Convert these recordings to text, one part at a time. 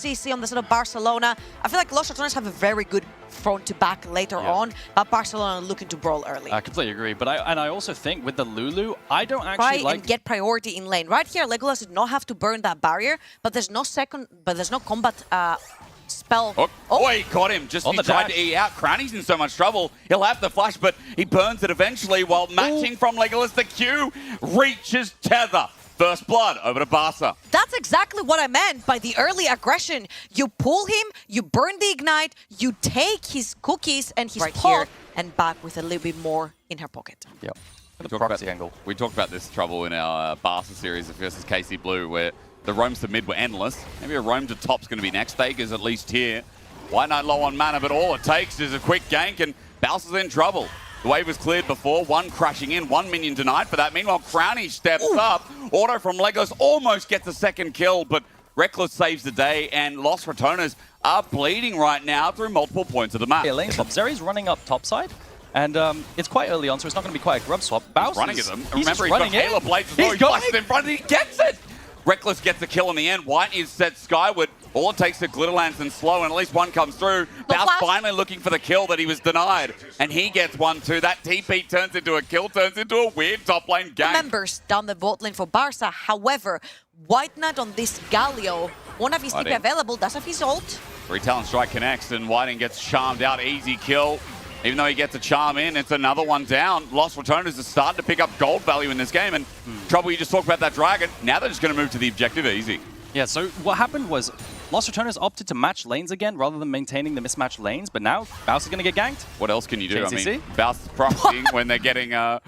CC on the side of Barcelona. I feel like Los Ratones have a very good front to back later on, but Barcelona are looking to brawl early. I completely agree, but I also think with the Lulu, I don't actually Try and get priority in lane. Right here, Legolas did not have to burn that barrier, but there's no combat spell. Oh, he caught him. Just he tried to E out. Crowny's in so much trouble. He'll have the flash, but he burns it eventually while matching from Legolas. The Q reaches tether. First blood over to Barca. That's exactly what I meant by the early aggression. You pull him, you burn the ignite, you take his cookies and his pot, and back with a little bit more in her pocket. Yep. We talked about this trouble in our Barca series versus KC Blue, where the roams to mid were endless. Maybe a roam to top's going to be next. Vega's at least here. White Knight low on mana, but all it takes is a quick gank, and Barca's in trouble. The wave was cleared before, one crashing in, one minion denied for that. Meanwhile, Crowny steps up. Auto from Legolas almost gets a second kill, but Reckless saves the day, and Los Ratones are bleeding right now through multiple points of the map. Zeri's running up topside, and it's quite early on, so it's not going to be quite a grub swap. He's running at them. Remember, he's got Halo Blades as well. He flashes in front, and he gets it! Reckless gets the kill in the end. White is set skyward. All it takes is Glitterlands and slow, and at least one comes through. Bouse finally looking for the kill that he was denied. And he gets one too. That TP turns into a kill, turns into a weird top lane gank. Members down the bot lane for Barca. However, White Knight on this Galio, one of his TP available, does have his ult. Three Talon Strike connects, and Whiting gets charmed out. Easy kill. Even though he gets a charm in, it's another one down. Los Ratones is starting to pick up gold value in this game, and trouble, you just talked about that dragon. Now they're just going to move to the objective easy. Yeah, so what happened was Los Ratones opted to match lanes again rather than maintaining the mismatched lanes, but now Bouse is going to get ganked. What else can you do? JCC? I mean, Bouse is profiting when they're getting a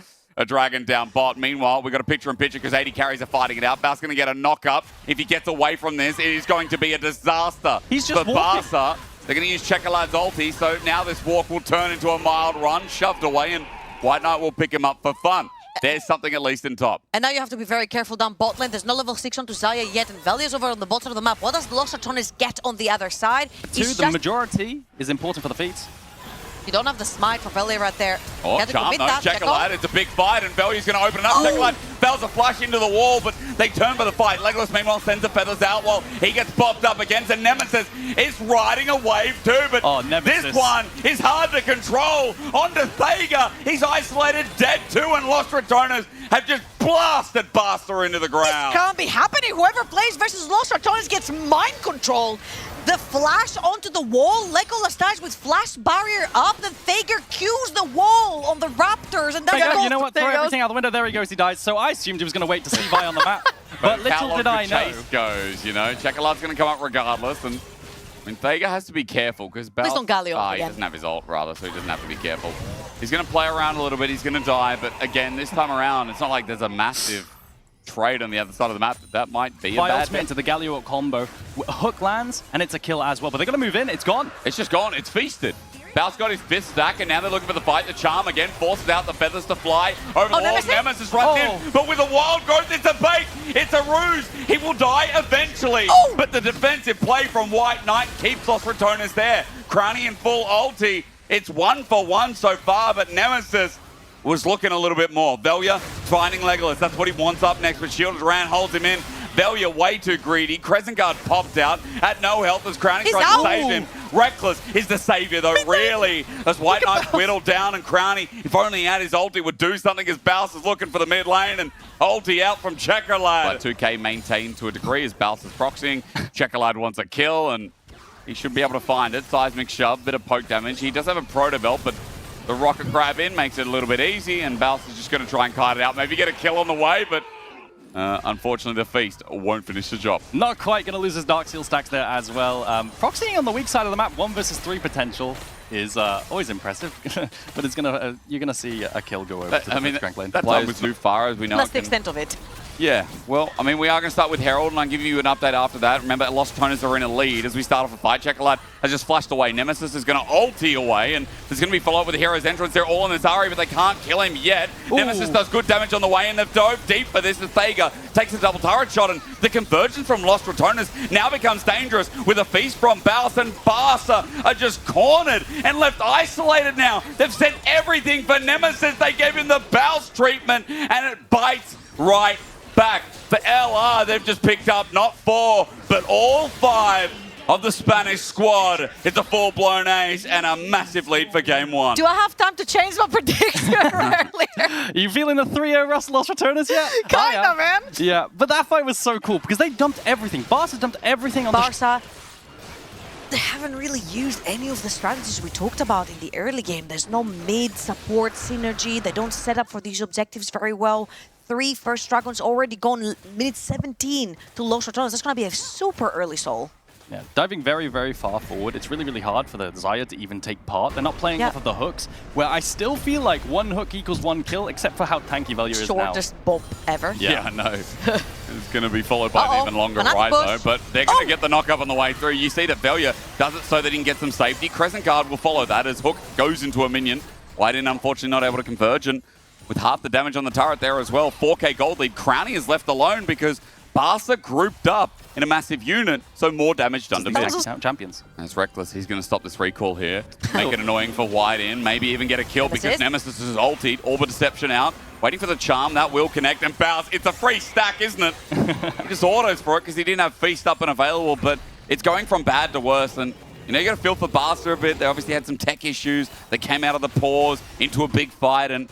dragon down bot. Meanwhile, we've got a picture-in-picture because 80 carries are fighting it out. Bouse going to get a knock-up. If he gets away from this, it is going to be a disaster. He's just for Barca. They're going to use Checkerlad's ulti, so now this walk will turn into a mild run, shoved away, and White Knight will pick him up for fun. There's something at least in top. And now you have to be very careful down bot lane. There's no level 6 onto Zaya yet, and Velia's over on the bottom of the map. What does Los Ratones get on the other side? The majority is important for the feats. You don't have the smite for Velia right there. Oh, charm though. Checkerlad, it's a big fight, and Velia's going to open it up. Checkerlad fails a flash into the wall, but they turn for the fight. Legolas, meanwhile, sends the feathers out while he gets popped up against, and Nemesis is riding a wave too, but this one is hard to control. Onto Thega. He's isolated, dead too, and Los Ratones have just blasted Barca into the ground. This can't be happening. Whoever plays versus Los Ratones gets mind control. The flash onto the wall, Legolas dies with flash barrier up, then Thager cues the wall on the Raptors, and then you know what, throw everything out the window, there he goes, he dies. So I assumed he was going to wait to see Vi on the map, but little did I know. Chase goes, you know, Checkerlad's going to come up regardless, and I mean, Thager has to be careful, because Please don't Galio he doesn't have his ult, rather, so he doesn't have to be careful. He's going to play around a little bit, he's going to die, but again, this time around, it's not like there's a massive trade on the other side of the map. That might be a bad bet. Into the Galio combo. Hook lands, and it's a kill as well. But they're going to move in. It's gone. It's just gone. It's feasted. Bouse got his fifth stack, and now they're looking for the fight. The charm again forces out the feathers to fly over the wall. Nemesis runs in, but with a wild growth, it's a bait. It's a ruse. He will die eventually. But the defensive play from White Knight keeps Los Ratones there. Crowny in full ulti. It's 1-for-1 so far, but Nemesis was looking a little bit more. Velia finding Legolas. That's what he wants up next, but Shielded Ran holds him in. Velia way too greedy. Crescent Guard popped out at no health as Crowny tries to save him. Reckless is the savior though, really. As White Knight whittled down, and Crowny, if only he had his ulti, would do something as Bouse is looking for the mid lane, and ulti out from Checkerlad. 2K maintained to a degree as Bouse is proxying. Checkerlad wants a kill, and he should be able to find it. Seismic shove, bit of poke damage. He does have a proto belt, but the rocket grab in makes it a little bit easy, and Bouse is just going to try and kite it out. Maybe get a kill on the way, but unfortunately the Feast won't finish the job. Not quite going to lose his Dark Seal stacks there as well. Proxying on the weak side of the map, 1 versus 3 potential is always impressive, but it's gonna you're going to see a kill go over to the Crank lane. That time was too far, as we know. That's the extent of it. Yeah, well, I mean, we are going to start with Herald, and I'll give you an update after that. Remember, Los Ratones are in a lead as we start off a fight. Checkerlad has just flashed away. Nemesis is going to ulti away, and there's going to be follow-up with the Hero's entrance. They're all in this Ari, but they can't kill him yet. Nemesis does good damage on the way, and they've dove deep for this as Thega takes a double turret shot, and the convergence from Los Ratones now becomes dangerous with a feast from Bouse, and Barca are just cornered and left isolated now. They've sent everything for Nemesis. They gave him the Bouse treatment, and it bites right back. For LR, they've just picked up not 4, but all 5. of the Spanish squad. It's a full-blown ace and a massive lead for game one. Do I have time to change my prediction earlier? Are you feeling the 3-0 Russell Los Ratones yet? Kinda, man. Yeah, but that fight was so cool because they dumped everything. Barca dumped everything on Barca, they haven't really used any of the strategies we talked about in the early game. There's no mid-support synergy. They don't set up for these objectives very well. 3 first Dragons already gone minute 17 to Los Ratones. That's going to be a super early soul. Yeah, diving very, very far forward. It's really, really hard for the Zaya to even take part. They're not playing off of the hooks, where I still feel like 1 hook equals 1 kill, except for how tanky Velya is now. Shortest bump ever. Yeah, I know. It's going to be followed by an even longer ride, though. But they're going to get the knock up on the way through. You see that Velya does it so that he can get some safety. Crescent Guard will follow that as Hook goes into a minion. Whiten, unfortunately, not able to converge. And with half the damage on the turret there as well, 4K gold lead. Crownie is left alone because Barca grouped up in a massive unit, so more damage done to mid. Champions. That's Reckless. He's going to stop this recall here. Make it annoying for Whiten. Maybe even get a kill because Nemesis is ultied. Orb of Deception out. Waiting for the charm. That will connect. And Bows, it's a free stack, isn't it? He just autos for it because he didn't have Feast up and available, but it's going from bad to worse. And you know, you got to feel for Barca a bit. They obviously had some tech issues. They came out of the pause into a big fight, and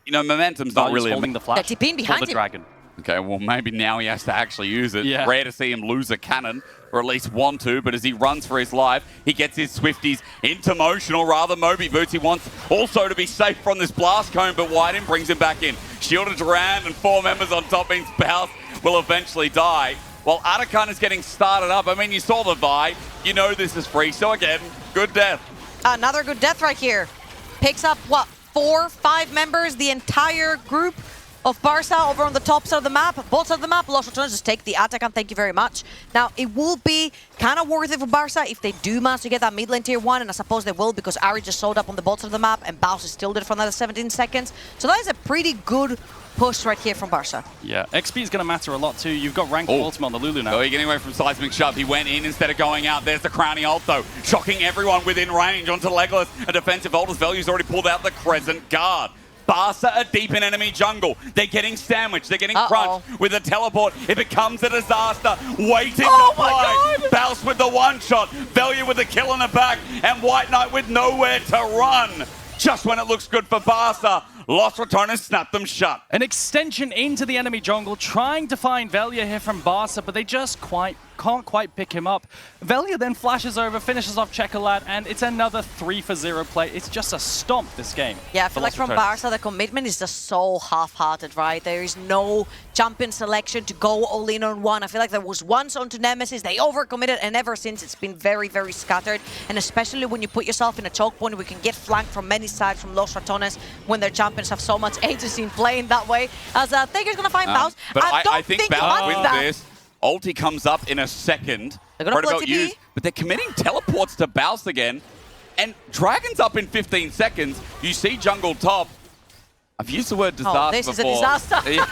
you know, momentum's not really holding the flash. That's behind the dragon. Okay, well, maybe now he has to actually use it. Yeah. Rare to see him lose a cannon, or at least want to, but as he runs for his life, he gets his Swifties into motion, or rather Moby Boots. He wants also to be safe from this blast cone, but Whiten brings him back in. Shielded around, and 4 members on top means Bows will eventually die. While Atakan is getting started up, I mean, you saw the Vi. You know this is free, so again, good death. Another good death right here. Picks up, what, 4, 5 members, the entire group of Barca over on the top side of the map, both sides of the map. Los Ratones just take the attack, and thank you very much. Now, it will be kind of worth it for Barca if they do manage to get that mid lane tier 1, and I suppose they will because Ari just showed up on the bottom of the map, and Bowser still did it for another 17 seconds. So that is a pretty good push right here from Barca. Yeah, XP is going to matter a lot too. You've got ranked ultimate on the Lulu now. Oh, you're getting away from Seismic Shove. He went in instead of going out. There's the Crownie ult, though. Shocking everyone within range onto Legolas. A defensive ult as Value's already pulled out the Crescent Guard. Barca are deep in enemy jungle. They're getting sandwiched. They're getting crunched with a teleport. It becomes a disaster. Waiting to fly. Bounce with the one-shot. Value with the kill in the back. And White Knight with nowhere to run. Just when it looks good for Barca, Los Ratones snap them shut. An extension into the enemy jungle, trying to find Velya here from Barca, but they just can't quite pick him up. Velya then flashes over, finishes off Checkerlad, and it's another 3-for-0 play. It's just a stomp, this game. Yeah, I feel like from Barca, the commitment is just so half-hearted, right? There is no champion selection to go all in on one. I feel like there was once onto Nemesis, they overcommitted, and ever since it's been very, very scattered. And especially when you put yourself in a choke point, we can get flanked from many sides from Los Ratones when their champions have so much agency in playing that way. As Thager's gonna find Bounce. But I think Bounce wins this. Ulti comes up in a second. They're gonna pull TP. But they're committing teleports to Bounce again. And Dragon's up in 15 seconds. You see jungle top. I've used the word disaster this before. is a disaster. Yeah.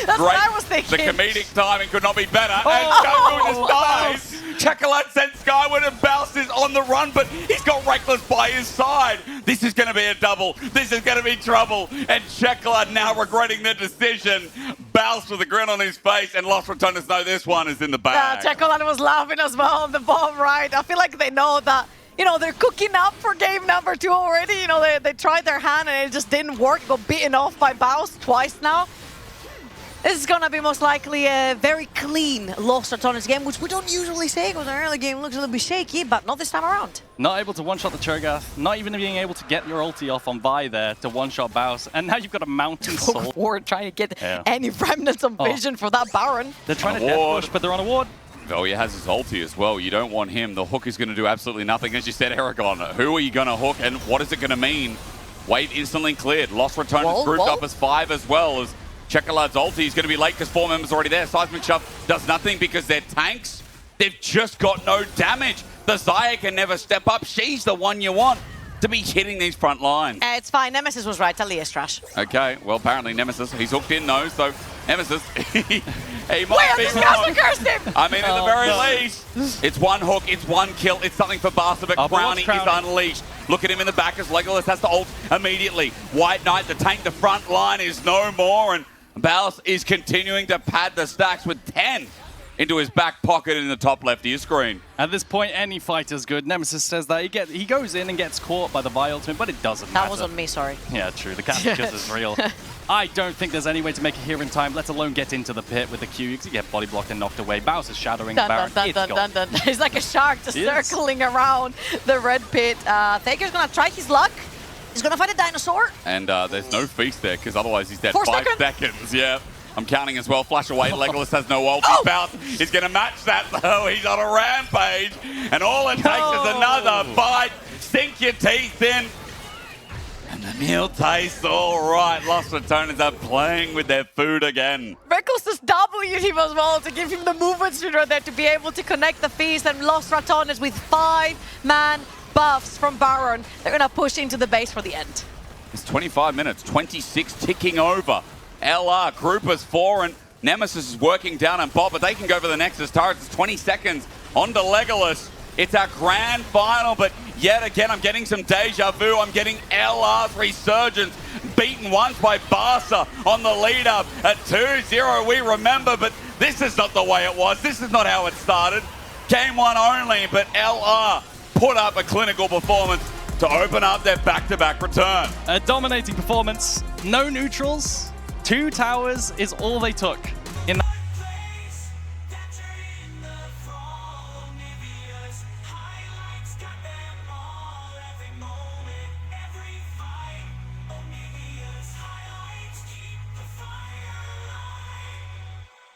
That's what I was thinking. The comedic timing could not be better. And jungle just dies. Checkerlad sent skyward and Bounce is on the run, but he's got Reckless by his side. This is going to be a double. This is going to be trouble. And Checkerlad now regretting the decision. Bounce with a grin on his face, and Los Ratones know this one is in the bag. Checkerlad was laughing as well on the bottom right. I feel like they know that, you know, they're cooking up for game number 2 already. You know, they tried their hand and it just didn't work. Got beaten off by Bounce twice now. This is going to be most likely a very clean Los Ratones game, which we don't usually say because our early game looks a little bit shaky, but not this time around. Not able to one-shot the Cho'Gath, not even being able to get your ulti off on Vi there to one-shot Bounce, and now you've got a Mountain Soul. Forward trying to get any remnants of vision for that Baron. They're trying to death push, but they're on a ward. Velya has his ulti as well. You don't want him. The hook is going to do absolutely nothing. As you said, Aragon, who are you going to hook and what is it going to mean? Wait instantly cleared. Los Ratones grouped up as 5 as well as Checkerlad's ulti is going to be late because 4 members are already there. Seismic Shove does nothing because they're tanks. They've just got no damage. The Zaya can never step up. She's the one you want to be hitting these front lines. It's fine. Nemesis was right. Talia's trash. Okay, well, apparently Nemesis, he's hooked in though, so Nemesis, he might be wrong. Cursed him! I mean, at the very least, it's 1 hook, it's 1 kill, it's something for Barca, but Crownie is unleashed. Look at him in the back as Legolas has to ult immediately. White Knight, the tank, the front line is no more, and Bounce is continuing to pad the stacks with 10 into his back pocket in the top left of your screen. At this point, any fighter's good. Nemesis says that he goes in and gets caught by the Vi ultimate, but it doesn't matter. That was on me, sorry. Yeah, true. The catch just is real. I don't think there's any way to make it here in time, let alone get into the pit with the Q. You can get body blocked and knocked away. Bowser's shadowing the Baron. He's like a shark just circling around the red pit. Faker's going to try his luck. He's going to fight a dinosaur. And there's no feast there, because otherwise he's dead. 4 5 seconds. seconds, yeah. I'm counting as well. Flash away. Legolas has no ult. Bounce. He's going to match that, though. He's on a rampage. And all it takes is another bite. Sink your teeth in. And the meal tastes all right. Lost Ratones are playing with their food again. Rekkles just W'd him as well to give him the movement speed right there to be able to connect the feast, and Lost Ratones with 5-man buffs from Baron. They're going to push into the base for the end. It's 25 minutes, 26 ticking over. LR, Groupers 4, and Nemesis is working down on bot, but they can go for the Nexus turrets. It's 20 seconds onto Legolas. It's our grand final, but yet again, I'm getting some deja vu. I'm getting LR's resurgence, beaten once by Barça on the lead up at 2-0. We remember, but this is not the way it was. This is not how it started. Game 1 only, but LR put up a clinical performance to open up their back-to-back return. A dominating performance, no neutrals, 2 towers is all they took.